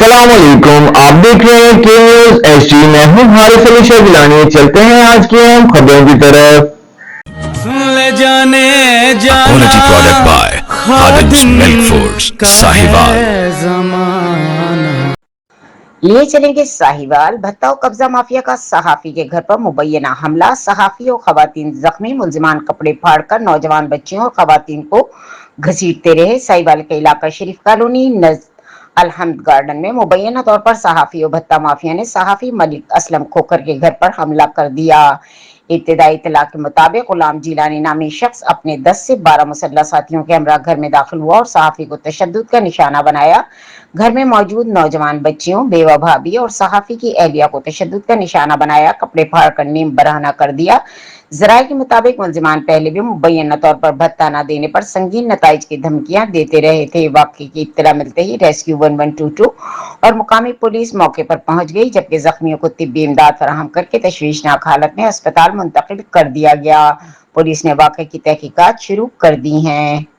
السلام علیکم، آپ دیکھ رہے ہیں کے نیوز ایچ ڈی۔ میں ہوں حارث علی شاہ گیلانی۔ چلتے ہیں آج کی اہم خبروں کی طرف۔ لے جانے Quality product جانا by Khadim's Khadim Milk Foods, کا Sahiwal. ہے زمانہ۔ لیے چلیں گے ساہیوال۔ بھتہ و قبضہ مافیا کا صحافی کے گھر پر مبینہ حملہ، صحافی اور خواتین زخمی، ملزمان کپڑے پھاڑ کر نوجوان بچیوں اور خواتین کو گھسیٹتے رہے۔ ساہیوال کے علاقہ شریف کالونی نزد الحمد گارڈن میں مبینہ طور پر صحافی اور بھتہ مافیا نے صحافی ملک اسلم کھوکھر کے گھر پر حملہ کر دیا۔ ابتدائی اطلاع کے مطابق غلام جیلانی نامی شخص اپنے 10 سے 12 مسلح ساتھیوں کے ہمراہ گھر میں داخل ہوا اور صحافی کو تشدد کا نشانہ بنایا۔ گھر میں موجود نوجوان بچیوں، بیوہ بھابھی اور صحافی کی اہلیہ کو تشدد کا نشانہ بنایا، کپڑے پھاڑ کر نیم برہنہ کر دیا۔ ذرائع کے مطابق ملزمان پہلے بھی مبینہ طور پر بھتہ نہ دینے پر سنگین نتائج کی دھمکیاں دیتے رہے تھے۔ واقعے کی اطلاع ملتے ہی ریسکیو 1122 اور مقامی پولیس موقع پر پہنچ گئی، جبکہ زخمیوں کو طبی امداد فراہم کر کے تشویشناک حالت میں اسپتال منتقل کر دیا گیا۔ پولیس نے واقعے کی تحقیقات شروع کر دی ہیں۔